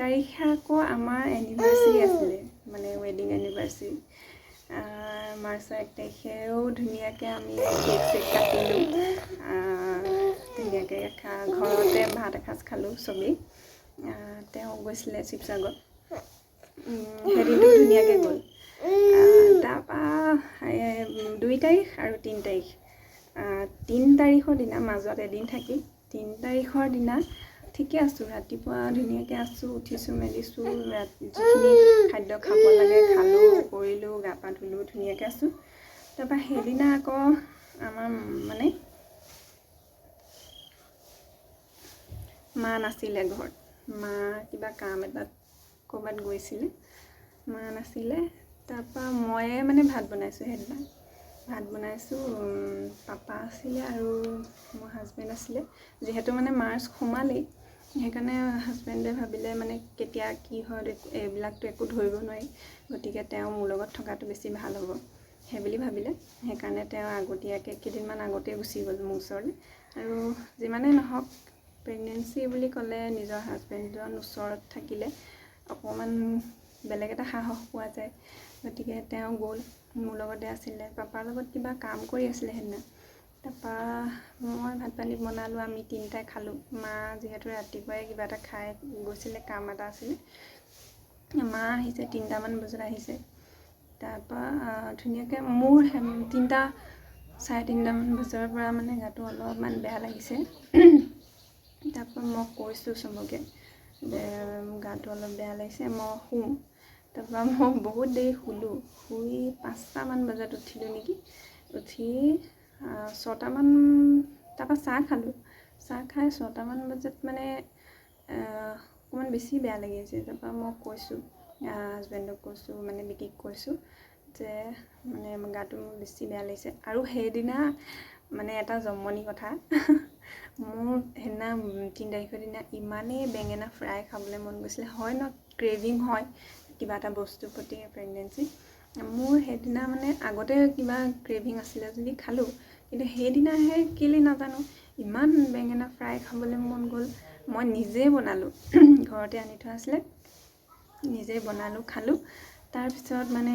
তাৰিখে আকৌ আমাৰ এনিভাৰ্চাৰী আছিলে, মানে ৱেডিং এনিভাৰ্চাৰী। মাৰ্চৰ 1 তাৰিখেও ধুনীয়াকৈ আমি কেক চেক কাটিলোঁ, ধুনীয়াকৈ ঘৰতে ভাত এসাঁজ খালোঁ চবেই। তেওঁ গৈছিলে শিৱসাগৰ, সেইদিনটো ধুনীয়াকৈ গ'ল। তাৰপৰা 2 তাৰিখ আৰু 3 তাৰিখ, 3 তাৰিখৰ দিনা মাজত এদিন থাকি 3 তাৰিখৰ দিনা ঠিকে আছোঁ, ৰাতিপুৱা ধুনীয়াকৈ আছোঁ, উঠিছোঁ মেলিছোঁ, যিখিনি খাদ্য খাব লাগে খালোঁ কৰিলোঁ, গা পা ধুলোঁ, ধুনীয়াকৈ আছোঁ। তাৰপৰা সেইদিনা আকৌ আমাৰ মানে মা নাছিলে ঘৰত, মা কিবা কাম এটাত ক'ৰবাত গৈছিলে, মা নাছিলে। তাৰপৰা ময়ে মানে ভাত বনাইছোঁ সেইদিনা, ভাত বনাইছোঁ। পাপা আছিলে আৰু মোৰ হাজবেণ্ড আছিলে। যিহেতু মানে মাৰ্চ সোমালেই, সেইকাৰণে হাজবেণ্ডে ভাবিলে মানে কেতিয়া কি হয় এইবিলাকতো একো ধৰিব নোৱাৰি, গতিকে তেওঁ মোৰ লগত থকাটো বেছি ভাল হ'ব সেইবুলি ভাবিলে। সেইকাৰণে তেওঁ আগতীয়াকৈ কেইদিনমান আগতেই গুচি গ'ল মোৰ ওচৰলৈ। আৰু যিমানেই নহওক, প্ৰেগনেঞ্চি বুলি ক'লে নিজৰ হাজবেণ্ডজন ওচৰত থাকিলে অকণমান বেলেগ এটা সাহস পোৱা যায়। গতিকে তেওঁ গ'ল, মোৰ লগতে আছিলে, পাপাৰ লগত কিবা কাম কৰি আছিলে সেইদিনা। তাৰপৰা মই ভাত পানী বনালোঁ, আমি তিনিটাই খালোঁ। মা যিহেতু ৰাতিপুৱাই কিবা এটা খাই গৈছিলে, কাম এটা আছিলে। মা আহিছে 3টামান বজাত আহিছে। তাৰপৰা ধুনীয়াকৈ মোৰ 3টা চাৰে 3টামান বজাৰ পৰা মানে গাটো অলপমান বেয়া লাগিছে। তাৰপৰা মই কৈছোঁ চবকে যে গাটো অলপ বেয়া লাগিছে, মই শুওঁ। তাৰপৰা মই বহুত দেৰি শুলোঁ, শুই 5টামান বজাত উঠিলোঁ নেকি। উঠি 6টামান, তাৰপৰা চাহ খালোঁ। চাহ খাই 6টামান বজাত মানে অকণমান বেছি বেয়া লাগি আছে। তাৰপৰা মই কৈছোঁ হাজবেণ্ডক, কৈছোঁ মানে বিকিক কৈছোঁ যে মানে গাটো মোৰ বেছি বেয়া লাগিছে। আৰু সেইদিনা মানে এটা জমনি কথা, মোৰ সেইদিনা 3 তাৰিখৰ দিনা ইমানেই বেঙেনা ফ্ৰাই খাবলৈ মন গৈছিলে। হয় ন, ক্ৰেভিং হয় কিবা এটা বস্তুৰ প্ৰতি প্ৰেগনেঞ্চি। মোৰ সেইদিনা মানে আগতে কিবা ক্ৰেভিং আছিলে যদি খালোঁ, কিন্তু সেইদিনাহে কেলৈ নাজানো ইমান বেঙেনা ফ্ৰাই খাবলৈ মন গ'ল। মই নিজেই বনালোঁ, ঘৰতে আনি থোৱা আছিলে, নিজেই বনালোঁ খালোঁ। তাৰপিছত মানে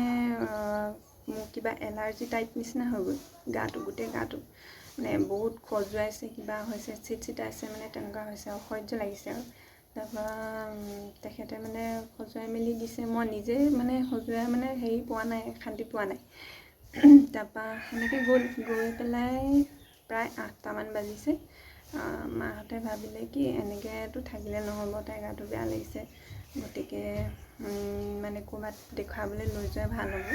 মোৰ কিবা এলাৰ্জি টাইপ নিচিনা হৈ গ'ল গাটো, গোটেই গাটো মানে বহুত খজুৱাইছে, কিবা হৈছে, চিটচিটাইছে, মানে তেনেকুৱা হৈছে, অসহ্য লাগিছে আৰু। তাৰপৰা তেখেতে মানে সজুৱাই মেলি দিছে, মই নিজেই মানে সজুৱাই মানে হেৰি পোৱা নাই, শান্তি পোৱা নাই। তাৰপৰা সেনেকৈ গৈ পেলাই প্ৰায় 8টামান বাজিছে। মাহঁতে ভাবিলে কি এনেকৈতো থাকিলে নহ'ব, তাইৰ গাটো বেয়া লাগিছে, গতিকে মানে ক'ৰবাত দেখুৱাবলৈ লৈ যোৱা ভাল হ'ব।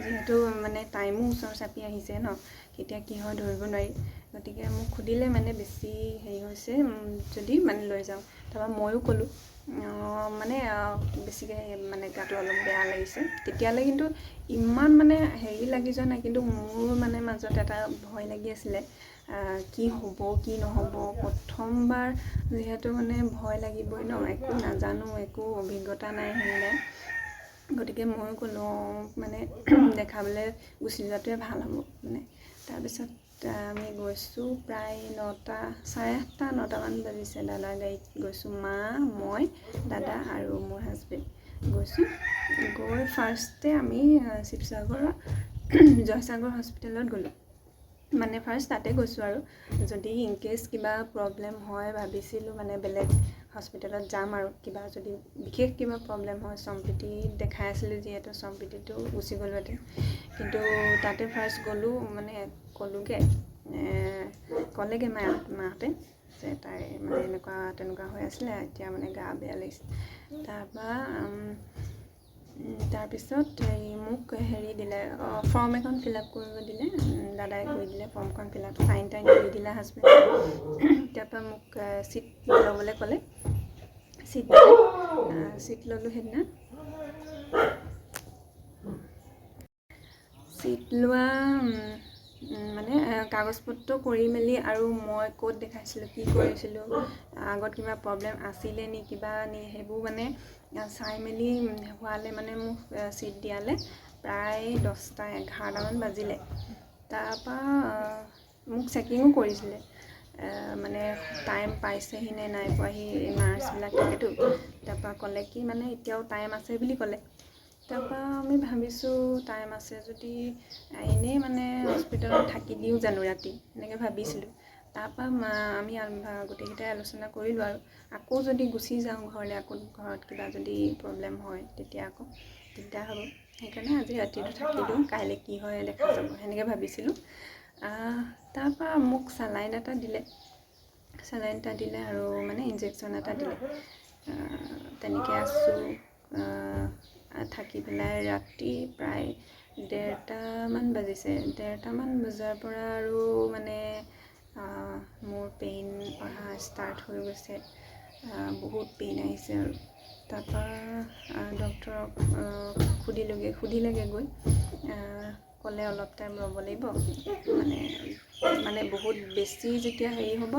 যিহেতু মানে টাইমো ওচৰ চাপি আহিছে ন, কেতিয়া কি হয় ধৰিব নোৱাৰি। গতিকে মোক সুধিলে মানে বেছি হেৰি হৈছে যদি মানে লৈ যাওঁ। তাৰপৰা ময়ো ক'লোঁ মানে বেছিকৈ মানে গাটো অলপ বেয়া লাগিছে। তেতিয়ালৈ কিন্তু ইমান মানে হেৰি লাগি যোৱা নাই, কিন্তু মোৰ মানে মাজত এটা ভয় লাগি আছিলে, কি হ'ব কি নহ'ব। প্ৰথমবাৰ যিহেতু মানে ভয় লাগিবই ন, একো নাজানো, একো অভিজ্ঞতা নাই, হেৰি নাই। গতিকে ময়ো ক'লোঁ মানে দেখাবলৈ গুচি যোৱাটোৱে ভাল হ'ব মানে। তাৰপিছত আমি গৈছোঁ, প্ৰায় 9টা, চাৰে 8টা 9টামান বাজিছে। দাদাৰ গাড়ীত গৈছোঁ, মা, মই, দাদা আৰু মোৰ হাজবেণ্ড গৈছোঁ। গৈ ফাৰ্ষ্টে আমি শিৱসাগৰৰ জয়সাগৰ হস্পিটেলত গ'লোঁ। মানে ফাৰ্ষ্ট তাতে গৈছোঁ আৰু যদি ইনকেছ কিবা প্ৰব্লেম হয়, ভাবিছিলোঁ মানে বেলেগ হস্পিটেলত যাম আৰু কিবা যদি বিশেষ কিবা প্ৰব্লেম হয়। সম্প্ৰীতি দেখাই আছিলোঁ যিহেতু, সম্প্ৰীতিটো গুচি গ'লোহেঁতেন, কিন্তু তাতে ফাৰ্ষ্ট গ'লোঁ, মানে ক'লেগৈ মাহঁতে যে তাই মানে এনেকুৱা তেনেকুৱা হৈ আছিলে, এতিয়া মানে গা বেয়া লাগিছে। তাৰপিছত মোক হেৰি দিলে, ফৰ্ম এখন ফিল আপ কৰিব দিলে, দাদাই কৰি দিলে ফৰ্মখন ফিল আপ, চাইন টাইন কৰি দিলে হাজবেণ্ডে। তাৰপৰা মোক চিট ল'বলৈ ক'লে, চিট ল'লোঁ সেইদিনা। চিট লোৱা মানে কাগজ পত্ৰ কৰি মেলি, আৰু মই ক'ত দেখাইছিলোঁ, কি কৰিছিলোঁ, আগত কিবা প্ৰব্লেম আছিলে নি, কিবা নি, সেইবোৰ মানে চাই মেলি হোৱালে মানে মোক চিট দিয়ালে প্ৰায় 10টা 11টামান বাজিলে। তাৰপৰা মোক চেকিঙো কৰিছিলে। মানে টাইম পাইছেহি নে নাই পোৱাহি নাৰ্ছবিলাক থাকেতো। তাৰপৰা ক'লে কি মানে এতিয়াও টাইম আছে বুলি ক'লে। তাৰপৰা আমি ভাবিছোঁ টাইম আছে যদি এনেই মানে হস্পিটেলত থাকি দিওঁ জানো ৰাতি, এনেকৈ ভাবিছিলোঁ। তাৰপৰা আমি গোটেইকেইটাই আলোচনা কৰিলোঁ আৰু আকৌ যদি গুচি যাওঁ ঘৰলৈ, আকৌ ঘৰত কিবা যদি প্ৰব্লেম হয় তেতিয়া আকৌ দিগদাৰ হ'ব। সেইকাৰণে আজি ৰাতিটো থাকি দিওঁ, কাইলৈ কি হয় দেখা যাব, সেনেকৈ ভাবিছিলোঁ। তাৰপৰা মোক চালাইন এটা দিলে আৰু মানে ইনজেকশ্যন এটা দিলে। তেনেকৈ আছোঁ থাকি পেলাই ৰাতি প্ৰায় 1:30মান বাজিছে। 1:30মান বজাৰ পৰা আৰু মানে মোৰ পেইন অহা ষ্টাৰ্ট হৈ গৈছে, বহুত পেইন আহিছে আৰু। তাৰপৰা ডক্টৰক সুধিলেগৈ গৈ, ক'লে অলপ টাইম ৰ'ব লাগিব, মানে বহুত বেছি যেতিয়া হেৰি হ'ব,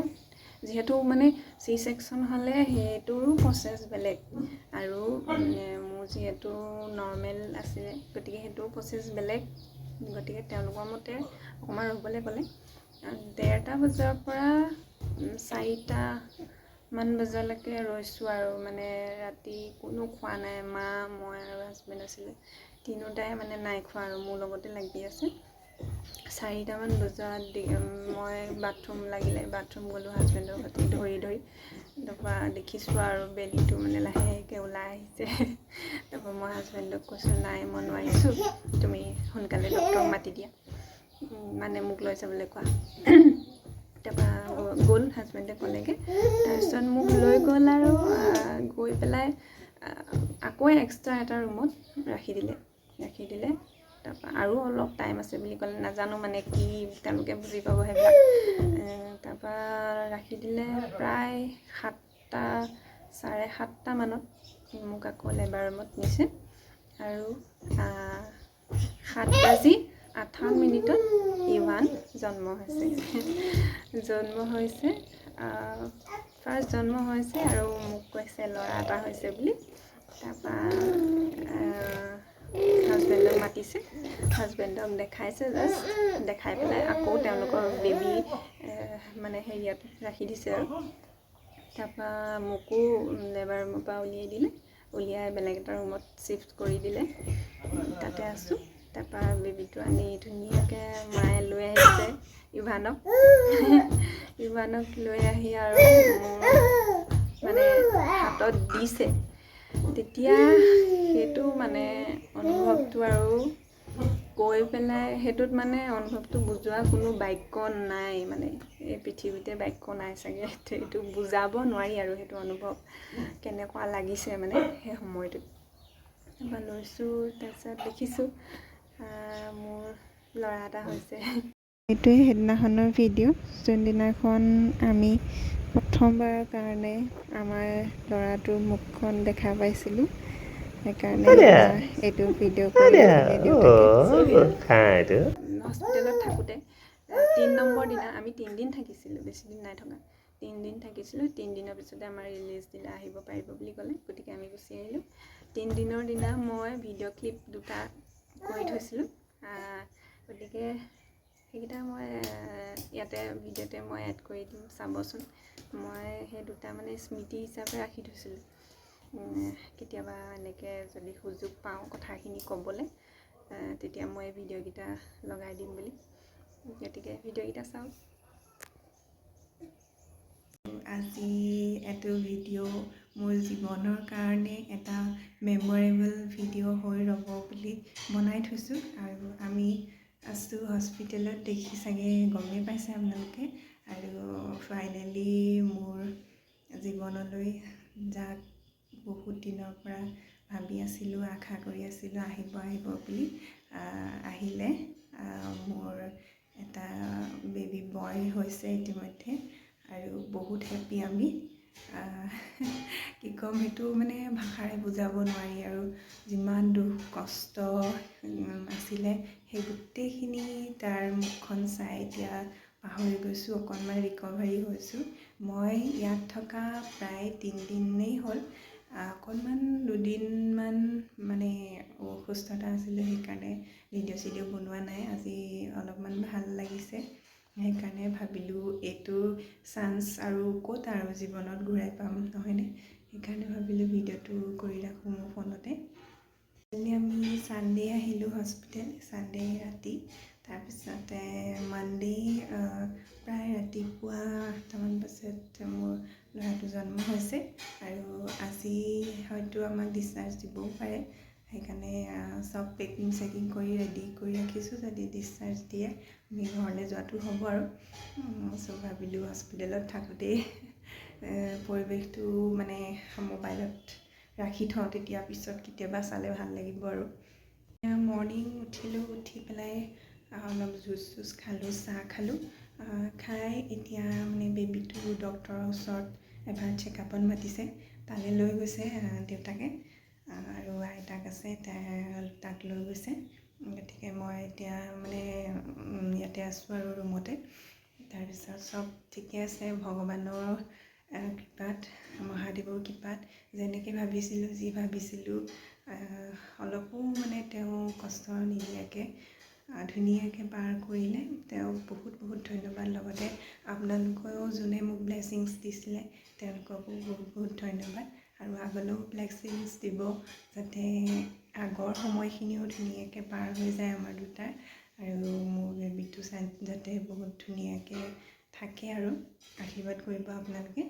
যিহেতু মানে চি ছেকশ্যন হ'লে সেইটোৰো প্ৰচেছ বেলেগ আৰু মোৰ যিহেতু নৰ্মেল আছিলে, গতিকে সেইটোও প্ৰচেছ বেলেগ। গতিকে তেওঁলোকৰ মতে অকণমান ৰ'বলৈ ক'লে। 1:30 বজাৰ পৰা 4টামান বজালৈকে ৰৈছোঁ আৰু মানে ৰাতি কোনো খোৱা নাই। মা, মই আৰু হাজবেণ্ড আছিলে, তিনিওটাই মানে নাই খোৱা আৰু মোৰ লগতে লাগি আছে। 4টামান বজাত মই বাথৰুম গ'লোঁ হাজবেণ্ডৰ সৈতে ধৰি। তাৰপৰা দেখিছোঁ আৰু বেলিটো মানে লাহেকৈ ওলাই আহিছে। তাৰপৰা মই হাজবেণ্ডক কৈছোঁ, নাই মই নোৱাৰিছোঁ, তুমি সোনকালে ডক্টৰক মাতি দিয়া, মানে মোক লৈ যাবলৈ কোৱা। তাৰপৰা গ'ল, হাজবেণ্ডে ক'লেগৈ। তাৰপিছত মোক লৈ গ'ল আৰু গৈ পেলাই আকৌ এক্সট্ৰা এটা ৰুমত ৰাখি দিলে। তাৰপৰা আৰু অলপ টাইম আছে বুলি ক'লে, নাজানো মানে কি তেওঁলোকে বুজি পাব সেইবিলাক। তাৰপৰা ৰাখি দিলে প্ৰায় 7:30 মানত মোক আকৌ লেবাৰ ৰুমত নিছে আৰু 7:58 ইভান জন্ম হৈছে। ফাৰ্ষ্ট জন্ম হৈছে আৰু মোক কৈছে ল'ৰা এটা হৈছে বুলি। তাৰপৰা হাজবেণ্ডক মাতিছে, হাজবেণ্ডক দেখাইছে, জাষ্ট দেখাই পেলাই আকৌ তেওঁলোকৰ বেবী মানে হেৰিয়াত ৰাখি দিছে আৰু। তাৰপৰা মোকো লেবাৰ ৰুমৰ পৰা উলিয়াই বেলেগ এটা ৰুমত শ্বিফ্ট কৰি দিলে, তাতে আছোঁ। তাৰপৰা বেবীটো আনি ধুনীয়াকৈ মায়ে লৈ আহিছে ইভানক লৈ আহি আৰু মানে হাতত দিছে। তেতিয়া সেইটো মানে অনুভৱটো আৰু কৈ পেলাই সেইটোত মানে অনুভৱটো বুজোৱা কোনো বাক্য নাই, মানে এই পৃথিৱীতে বাক্য নাই চাগে, সেইটো বুজাব নোৱাৰি আৰু সেইটো অনুভৱ কেনেকুৱা লাগিছে মানে সেই সময়টোত। তাৰপৰা লৈছোঁ, তাৰপিছত দেখিছোঁ মোৰ ল'ৰা এটা হৈছে। এইটোৱে সেইদিনাখনৰ ভিডিঅ', যোনদিনাখন আমি প্ৰথমবাৰৰ কাৰণে আমাৰ ল'ৰাটোৰ মুখখন দেখা পাইছিলোঁ। সেইকাৰণে এইটো ভিডিঅ' কৰিছিলে দেউতাকে। হস্পিটেলত থাকোঁতে 3 নম্বৰ দিনা আমি 3 দিন থাকিছিলোঁ, বেছি দিন নাই থকা। 3 দিন থাকিছিলোঁ। 3 দিনৰ পিছতে আমাৰ ৰিলিজ দিলে, আহিব পাৰিব বুলি ক'লে। গতিকে আমি গুচি আহিলোঁ। 3 দিনৰ দিনা মই ভিডিঅ' ক্লিপ 2টা কৰি থৈছিলোঁ, গতিকে সেইকেইটা মই ইয়াতে ভিডিঅ'তে মই এড কৰি দিম, চাবচোন। মই সেই 2টা মানে স্মৃতি হিচাপে ৰাখি থৈছিলোঁ, কেতিয়াবা এনেকৈ যদি সুযোগ পাওঁ কথাখিনি ক'বলৈ, তেতিয়া মই এই ভিডিঅ'কেইটা লগাই দিম বুলি। গতিকে ভিডিঅ'কেইটা চাওক। আজি এইটো ভিডিঅ' মোৰ জীৱনৰ কাৰণে এটা মেমৰেবল ভিডিঅ' হৈ ৰ'ব বুলি বনাই থৈছোঁ। আৰু আমি আছোঁ হস্পিটেলত, দেখি চাগে গমেই পাইছে আপোনালোকে। আৰু ফাইনেলি মোৰ জীৱনলৈ যাক বহুত দিনৰ পৰা ভাবি আছিলোঁ, আশা কৰি আছিলোঁ আহিব বুলি, আহিলে। মোৰ এটা বেবী বয় হৈছে ইতিমধ্যে আৰু বহুত হেপ্পী আমি। কি ক'ম, সেইটো মানে ভাষাৰে বুজাব নোৱাৰি আৰু। যিমান দুখ কষ্ট আছিলে সেই গোটেইখিনি তাৰ মুখখন চাই এতিয়া পাহৰি গৈছোঁ, অকণমান ৰিকভাৰী হৈছোঁ। মই ইয়াত থকা প্ৰায় 3 দিনেই হ'ল। অকণমান 2 দিনমান মানে অসুস্থতা আছিলে, সেইকাৰণে ভিডিঅ' চিডিঅ' বনোৱা নাই। আজি অলপমান ভাল লাগিছে, সেইকাৰণে ভাবিলোঁ এইটো চান্স আৰু ক'ত আৰু জীৱনত ঘূৰাই পাম, নহয়নে? সেইকাৰণে ভাবিলোঁ ভিডিঅ'টো কৰি ৰাখোঁ মোৰ ফোনতে। আমি ছানডে আহিলোঁ হস্পিটেল, ছানডে ৰাতি। তাৰপিছতে মানডে প্ৰায় ৰাতিপুৱা 8টামান বজাত মোৰ ল'ৰাটো জন্ম হৈছে আৰু আজি হয়তো আমাক ডিছচাৰ্জ দিবও পাৰে। সেইকাৰণে চব পেকিং চেকিং কৰি ৰেডি কৰি ৰাখিছোঁ, যদি ডিছচাৰ্জ দিয়ে আমি ঘৰলৈ যোৱাটো হ'ব আৰু। চ' ভাবিলোঁ হস্পিটেলত থাকোঁতেই পৰিৱেশটো মানে মোবাইলত ৰাখি থওঁ, তেতিয়া পিছত কেতিয়াবা চালে ভাল লাগিব আৰু। মৰ্ণিং উঠিলোঁ, উঠি পেলাই অলপ জুচ খালোঁ, চাহ খালোঁ। খাই এতিয়া মানে বেবীটো ডক্টৰৰ ওচৰত এবাৰ চেকআপত মাতিছে, তালৈ লৈ গৈছে দেউতাকে আৰু আইতাক আছে তাক লৈ গৈছে। গতিকে মই এতিয়া মানে ইয়াতে আছোঁ আৰু ৰুমতে। তাৰপিছত চব ঠিকে আছে ভগৱানৰ কৃপাত, মহাদেৱৰ কৃপাত। যেনেকৈ ভাবিছিলোঁ, যি ভাবিছিলোঁ অলপো মানে তেওঁ কষ্ট নিদিয়াকৈ ধুনীয়াকৈ পাৰ কৰিলে। তেওঁক বহুত বহুত ধন্যবাদ। লগতে আপোনালোকেও যোনে মোক ব্লেছিংছ দিছিলে তেওঁলোককো বহুত বহুত ধন্যবাদ আৰু আগলৈও ব্লেছিংছ দিব, যাতে আগৰ সময়খিনিও ধুনীয়াকৈ পাৰ হৈ যায় আমাৰ দুটাৰ, আৰু মোৰ বেবীটো যাতে বহুত ধুনীয়াকৈ থাকে আৰু আশীৰ্বাদ কৰিব আপোনালোকে।